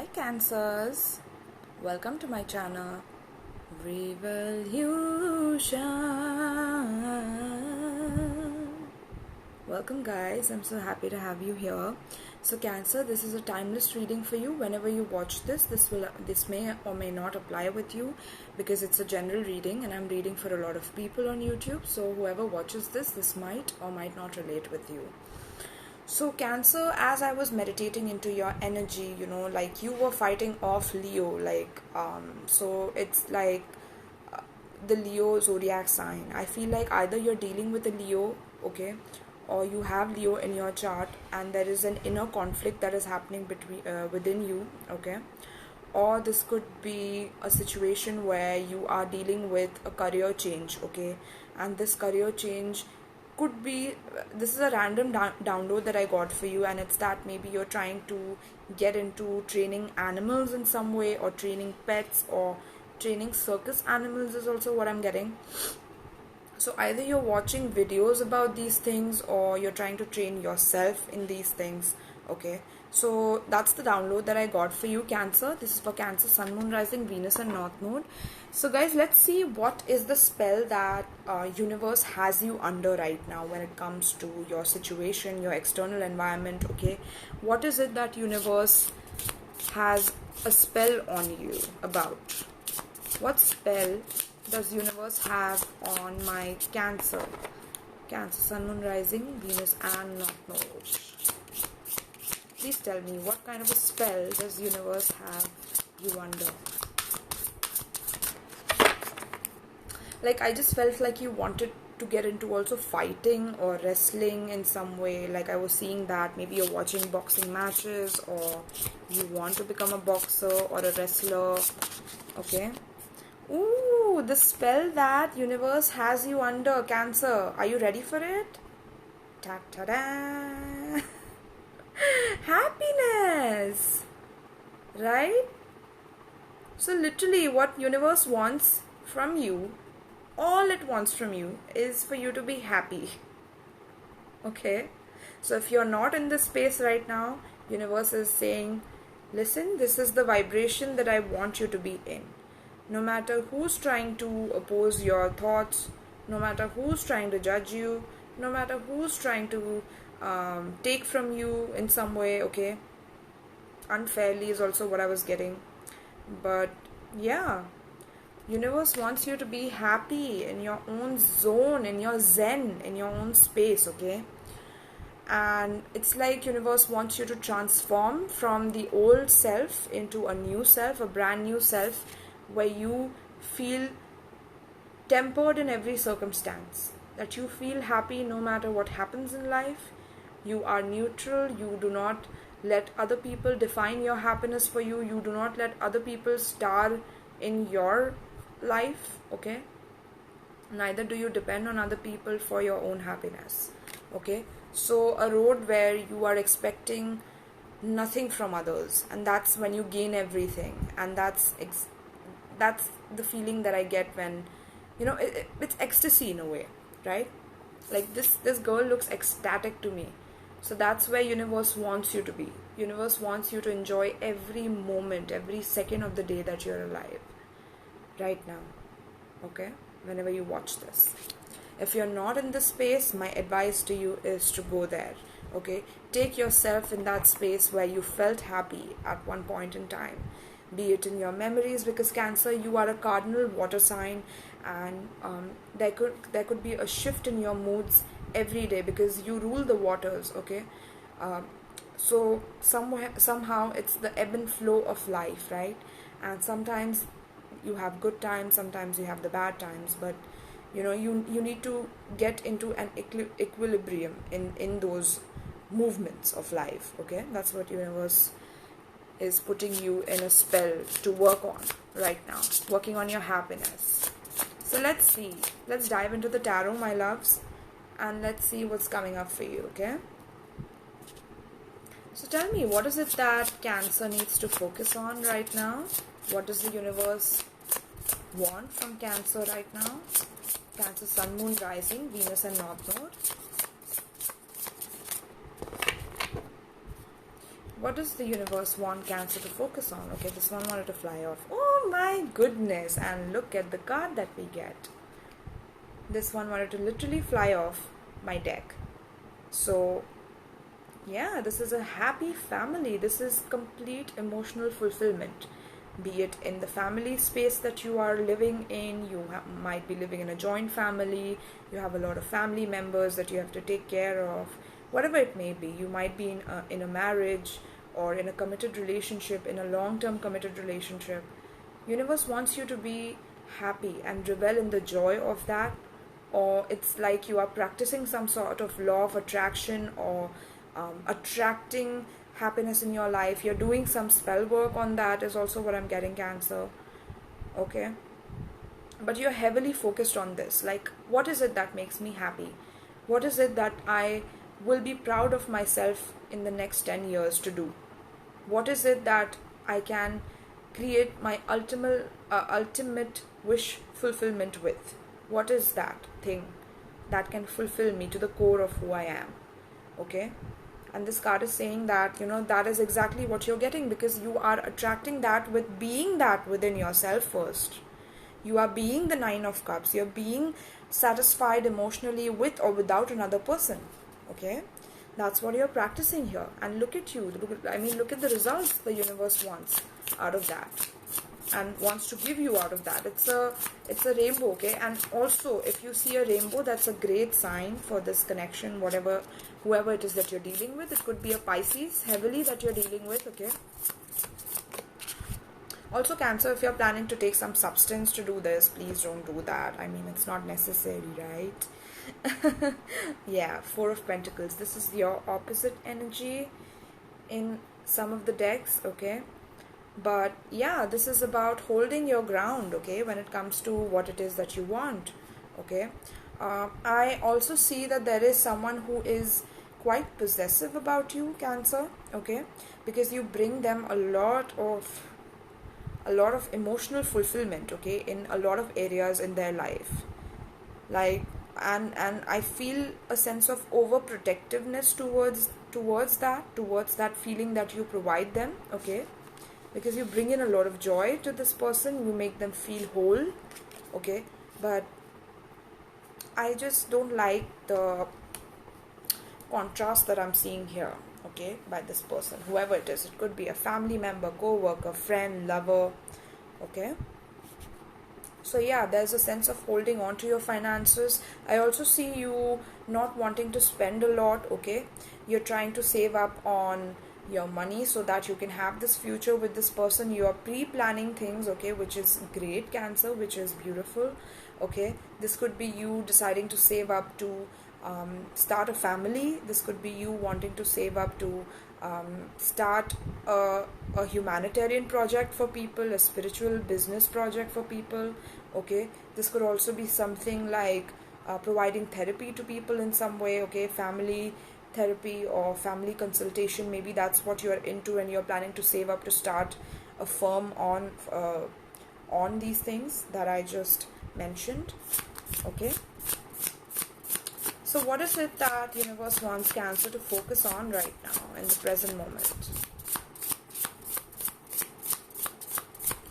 Hi Cancers, welcome to my channel Revolution. Welcome guys, I'm so happy to have you here. So Cancer, this is a timeless reading for you. Whenever you watch this may or may not apply with you because it's a general reading and I'm reading for a lot of people on YouTube. So whoever watches this might or might not relate with you. So Cancer, as I was meditating into your energy, like you were fighting off Leo, so it's like the Leo zodiac sign. I feel like either you're dealing with a Leo, okay, or you have Leo in your chart and there is an inner conflict that is happening within you, okay, or this could be a situation where you are dealing with a career change, okay, and this career change could be, this is a random download that I got for you, and it's that maybe you're trying to get into training animals in some way, or training pets, or training circus animals is also what I'm getting. So either you're watching videos about these things or you're trying to train yourself in these things, okay. So that's the download that I got for you, Cancer. This is for Cancer, Sun, Moon, Rising, Venus and North Node. So guys, let's see what is the spell that universe has you under right now when it comes to your situation, your external environment, okay. What is it that universe has a spell on you about? What spell does universe have on my Cancer? Cancer, Sun, Moon, Rising, Venus and North Node. Please tell me, what kind of a spell does universe have you under? Like, I just felt like you wanted to get into also fighting or wrestling in some way. Like, I was seeing that maybe you're watching boxing matches, or you want to become a boxer or a wrestler, okay. Ooh, the spell that universe has you under, Cancer. Are you ready for it? Ta-ta-da! Happiness, right? So literally what universe wants from you, all it wants from you is for you to be happy, okay. So if you're not in this space right now, universe is saying, listen, this is the vibration that I want you to be in. No matter who's trying to oppose your thoughts, no matter who's trying to judge you, no matter who's trying to take from you in some way, okay. Unfairly is also what I was getting. But yeah, universe wants you to be happy in your own zone, in your zen, in your own space, okay. And it's like universe wants you to transform from the old self into a new self, a brand new self, where you feel tempered in every circumstance, that you feel happy no matter what happens in life. You are neutral. You do not let other people define your happiness for you. You do not let other people star in your life, okay. Neither do you depend on other people for your own happiness, okay. So a road where you are expecting nothing from others, and that's when you gain everything. And that's the feeling that I get when it's ecstasy in a way, right? Like this girl looks ecstatic to me. So that's where universe wants you to be. Universe wants you to enjoy every moment, every second of the day that you're alive right now, okay, whenever you watch this. If you're not in this space, my advice to you is to go there, okay. Take yourself in that space where you felt happy at one point in time, be it in your memories, because Cancer, you are a cardinal water sign, and there could be a shift in your moods every day because you rule the waters, okay. So somehow it's the ebb and flow of life, right? And sometimes you have good times, sometimes you have the bad times, but you need to get into an equilibrium in those movements of life, okay. That's what universe is putting you in a spell to work on right now, working on your happiness. So let's dive into the tarot, my loves, and let's see what's coming up for you, okay. So tell me, what is it that Cancer needs to focus on right now? What does the universe want from Cancer right now? Cancer, Sun, Moon, Rising, Venus and North Node. what does the universe want Cancer to focus on? Okay, this one wanted to fly off. Oh my goodness, and look at the card that we get. This one wanted to literally fly off my deck. So yeah, this is a happy family. This is complete emotional fulfillment. Be it in the family space that you are living in, you might be living in a joint family, you have a lot of family members that you have to take care of, whatever it may be. You might be in a marriage or in a committed relationship, in a long-term committed relationship. Universe wants you to be happy and revel in the joy of that, or it's like you are practicing some sort of law of attraction, or attracting happiness in your life. You're doing some spell work on that is also what I'm getting, Cancer. Okay, but you're heavily focused on this. Like, what is it that makes me happy? What is it that I will be proud of myself in the next 10 years to do? What is it that I can create my ultimate wish fulfillment with? What is that thing that can fulfill me to the core of who I am? Okay, and this card is saying that, that is exactly what you're getting, because you are attracting that with being that within yourself first. You are being the Nine of Cups. You're being satisfied emotionally with or without another person. Okay, that's what you're practicing here. And look at you. Look at the results the universe wants out of that, and wants to give you out of that. It's a rainbow. Okay, and also if you see a rainbow, that's a great sign for this connection. Whoever it is that you're dealing with, it could be a Pisces heavily that you're dealing with. Okay, also Cancer, if you're planning to take some substance to do this, please don't do that. It's not necessary, right? Yeah, Four of Pentacles. This is your opposite energy in some of the decks. Okay, but yeah, this is about holding your ground, okay, when it comes to what it is that you want. Okay, I also see that there is someone who is quite possessive about you, Cancer. Okay, because you bring them a lot of emotional fulfillment, okay, in a lot of areas in their life. Like, and I feel a sense of overprotectiveness towards that feeling that you provide them. Okay, because you bring in a lot of joy to this person, you make them feel whole. Okay, but I just don't like the contrast that I'm seeing here, okay, by this person, whoever it is. It could be a family member, co-worker, friend, lover. Okay, so yeah, there's a sense of holding on to your finances. I also see you not wanting to spend a lot. Okay, you're trying to save up on your money so that you can have this future with this person. You are pre-planning things, okay, which is great, Cancer, which is beautiful. Okay, this could be you deciding to save up to start a family. This could be you wanting to save up to start a humanitarian project for people, a spiritual business project for people. Okay, this could also be something like providing therapy to people in some way. Okay, family therapy or family consultation. Maybe that's what you're into, and you're planning to save up to start a firm on these things that I just mentioned. Okay, so what is it that universe wants Cancer to focus on right now in the present moment?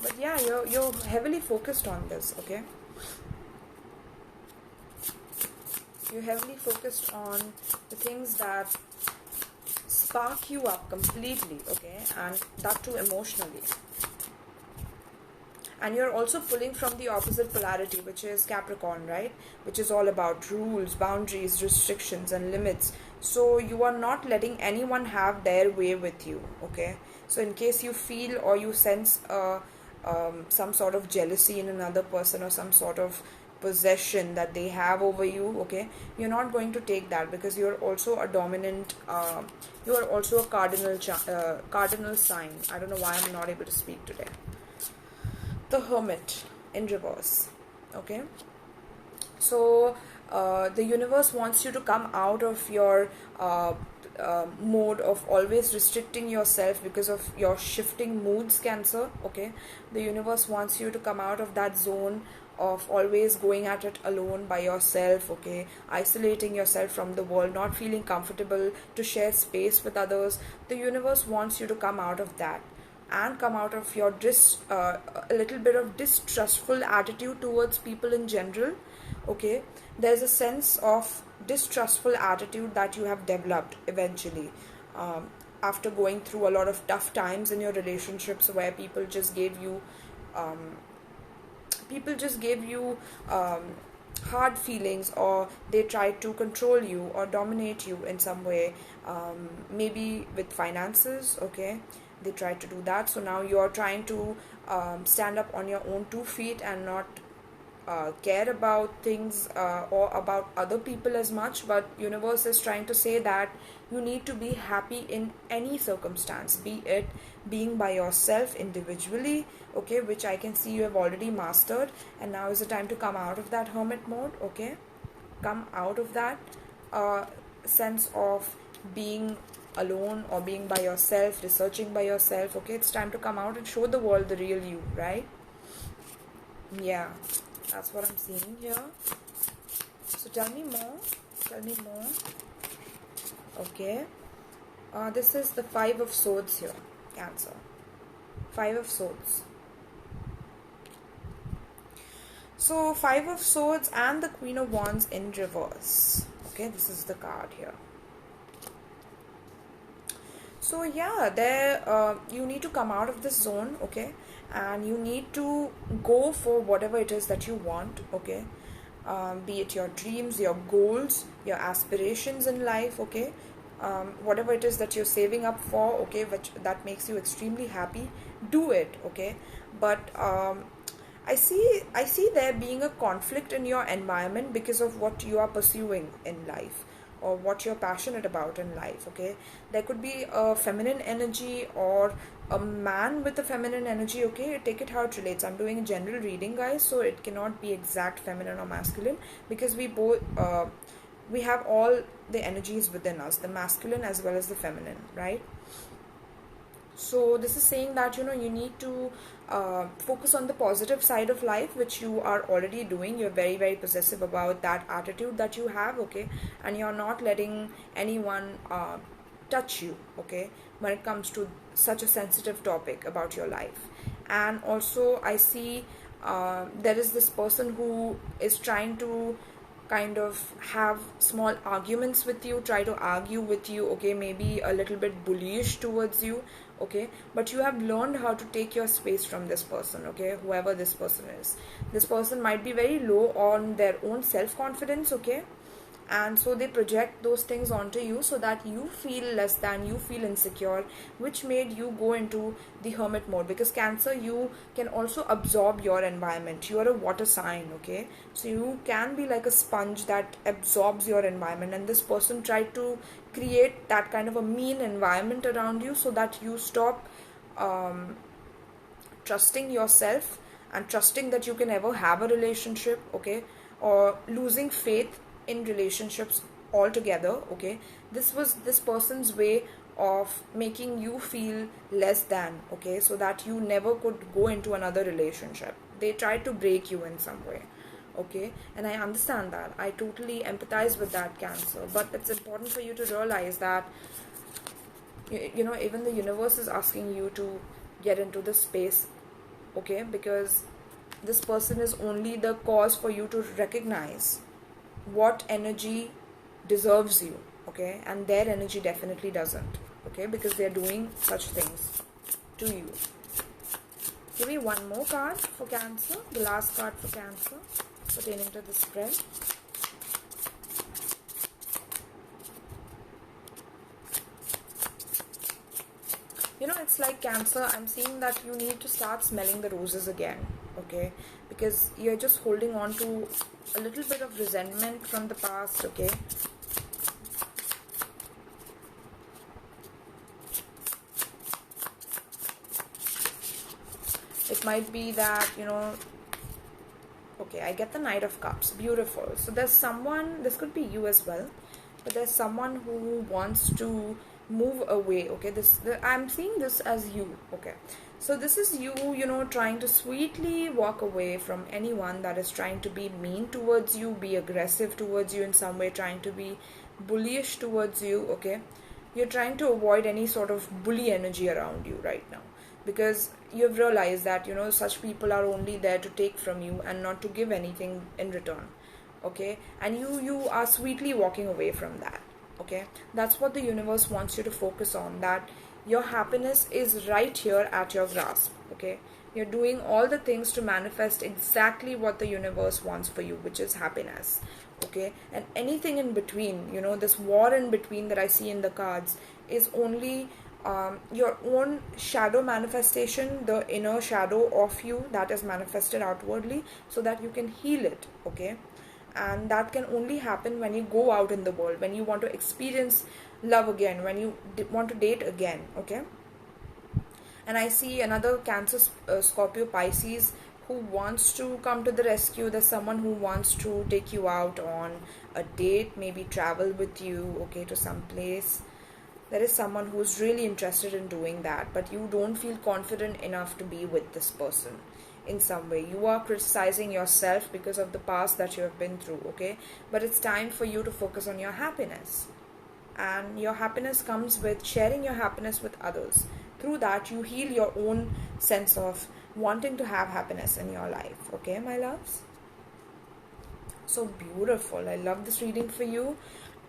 But yeah, you're heavily focused on this. Okay, you're heavily focused on the things that spark you up completely. Okay, and that too emotionally. And you're also pulling from the opposite polarity, which is Capricorn, right? Which is all about rules, boundaries, restrictions, and limits. So you are not letting anyone have their way with you, okay? So in case you feel or you sense some sort of jealousy in another person, or some sort of possession that they have over you, okay, you're not going to take that, because you're also a dominant, you are also a cardinal sign. I don't know why I'm not able to speak today. The Hermit in reverse. Okay, so The universe wants you to come out of your mode of always restricting yourself because of your shifting moods, Cancer. Okay, the universe wants you to come out of that zone of always going at it alone by yourself, okay, isolating yourself from the world, not feeling comfortable to share space with others. The universe wants you to come out of that and come out of your a little bit of distrustful attitude towards people in general. Okay, there's a sense of distrustful attitude that you have developed eventually, after going through a lot of tough times in your relationships where um, people just gave you hard feelings, or they tried to control you or dominate you in some way, maybe with finances. Okay, they tried to do that, so now you're trying to stand up on your own 2 feet and not care about things or about other people as much. But universe is trying to say that you need to be happy in any circumstance, be it being by yourself individually, okay, which I can see you have already mastered, and now is the time to come out of that hermit mode. Okay, come out of that sense of being alone or being by yourself, researching by yourself. Okay, it's time to come out and show the world the real you, right? Yeah, that's what I'm seeing here. So tell me more. Tell me more. Okay. This is the Five of Swords here, Cancer. Five of Swords. So Five of Swords and the Queen of Wands in reverse. Okay, this is the card here. So yeah, there you need to come out of this zone, okay, and you need to go for whatever it is that you want, okay, be it your dreams, your goals, your aspirations in life, okay, whatever it is that you're saving up for, okay, which that makes you extremely happy, do it, okay. But I see there being a conflict in your environment because of what you are pursuing in life or what you're passionate about in life. Okay, there could be a feminine energy or a man with a feminine energy. Okay, take it how it relates. I'm doing a general reading, guys, so it cannot be exact feminine or masculine, because we have all the energies within us, the masculine as well as the feminine, right? So this is saying that you need to focus on the positive side of life, which you are already doing. You're very, very possessive about that attitude that you have, okay, and you're not letting anyone touch you, okay, when it comes to such a sensitive topic about your life. And also I see there is this person who is trying to kind of have small arguments with you, try to argue with you, okay, maybe a little bit bullyish towards you, okay, but you have learned how to take your space from this person, okay, whoever this person is. This person might be very low on their own self-confidence, okay, and so they project those things onto you so that you feel less than, you feel insecure, which made you go into the hermit mode. Because Cancer, you can also absorb your environment. You are a water sign, okay, so you can be like a sponge that absorbs your environment, and this person tried to create that kind of a mean environment around you so that you stop trusting yourself and trusting that you can ever have a relationship, okay, or losing faith in relationships altogether, okay. This was this person's way of making you feel less than, okay, so that you never could go into another relationship. They tried to break you in some way, okay, and I understand that. I totally empathize with that, Cancer, but it's important for you to realize that even the universe is asking you to get into this space, okay, because this person is only the cause for you to recognize what energy deserves you, okay, and their energy definitely doesn't, okay, because they're doing such things to you. Give me one more card for Cancer, the last card for Cancer pertaining to the spread. It's like Cancer, I'm seeing that you need to start smelling the roses again, okay, because you're just holding on to a little bit of resentment from the past, okay. It might be that Okay, I get the Knight of Cups. Beautiful. So there's someone, this could be you as well, but there's someone who wants to move away. Okay, I'm seeing this as you. Okay, so this is you, trying to sweetly walk away from anyone that is trying to be mean towards you, be aggressive towards you in some way, trying to be bullyish towards you. Okay, you're trying to avoid any sort of bully energy around you right now, because you've realized that such people are only there to take from you and not to give anything in return. Okay, and you are sweetly walking away from that. Okay, that's what the universe wants you to focus on, that your happiness is right here at your grasp. Okay, you're doing all the things to manifest exactly what the universe wants for you, which is happiness. Okay, and anything in between, this war in between that I see in the cards is only your own shadow manifestation, the inner shadow of you that is manifested outwardly, so that you can heal it. Okay, and that can only happen when you go out in the world, when you want to experience love again, when you want to date again. Okay, and I see another Cancer, Scorpio, Pisces who wants to come to the rescue. There's someone who wants to take you out on a date, maybe travel with you, okay, to some place. There is someone who's really interested in doing that, but you don't feel confident enough to be with this person in some way. You are criticizing yourself because of the past that you have been through. Okay, but it's time for you to focus on your happiness, and your happiness comes with sharing your happiness with others. Through that, you heal your own sense of wanting to have happiness in your life. Okay, my loves? So beautiful. I love this reading for you.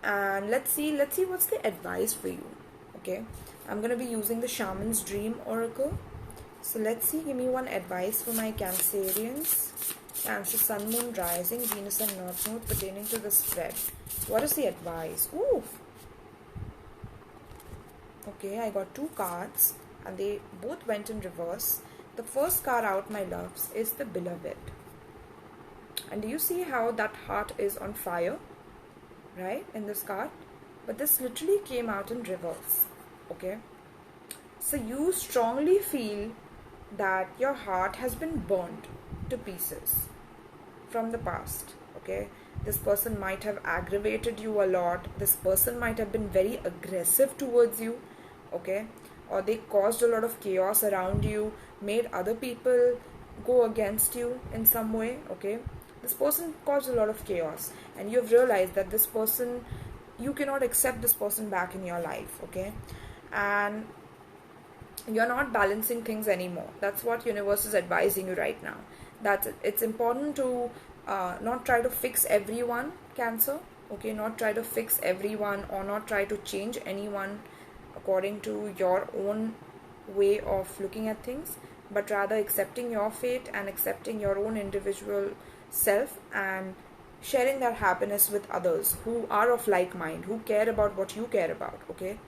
And let's see what's the advice for you. Okay, I'm gonna be using the Shaman's Dream Oracle. So let's see, give me one advice for my Cancerians. Cancer, Sun, Moon, Rising, Venus and North Node pertaining to the spread. What is the advice? Ooh. Okay, I got two cards and they both went in reverse. The first card out, my loves, is the Beloved. And do you see how that heart is on fire? Right, in this card? But this literally came out in reverse. Okay, so you strongly feel that your heart has been burned to pieces from the past. Okay, this person might have aggravated you a lot. This person might have been very aggressive towards you. Okay, or they caused a lot of chaos around you, made other people go against you in some way. Okay, this person caused a lot of chaos, and you've realized that this person, you cannot accept this person back in your life. Okay, and you're not balancing things anymore. That's what universe is advising you right now. That it's important to not try to fix everyone, Cancer. Okay, not try to fix everyone or not try to change anyone according to your own way of looking at things, but rather accepting your fate and accepting your own individual self and sharing that happiness with others who are of like mind, who care about what you care about. Okay,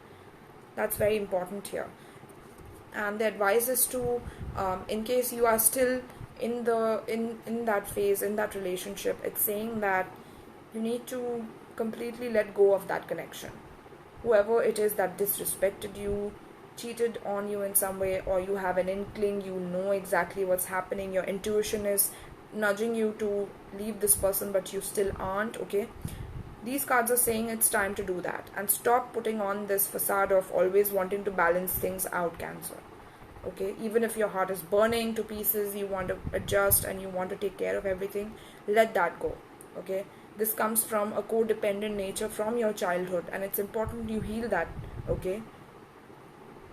that's very important here. And the advice is to in case you are still in that phase, in that relationship, it's saying that you need to completely let go of that connection. Whoever it is that disrespected you, cheated on you in some way, or you have an inkling, you know exactly what's happening, your intuition is nudging you to leave this person but you still aren't. Okay, these cards are saying it's time to do that and stop putting on this facade of always wanting to balance things out, Cancer. Okay, even if your heart is burning to pieces, you want to adjust and you want to take care of everything, let that go. Okay, this comes from a codependent nature from your childhood, and it's important you heal that. Okay,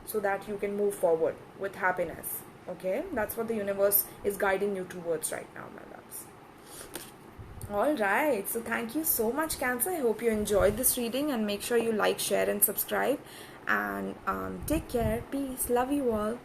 so that you can move forward with happiness. Okay, that's what the universe is guiding you towards right now, my loves. Alright, so thank you so much, Cancer. I hope you enjoyed this reading, and make sure you like, share and subscribe, and take care. Peace. Love you all.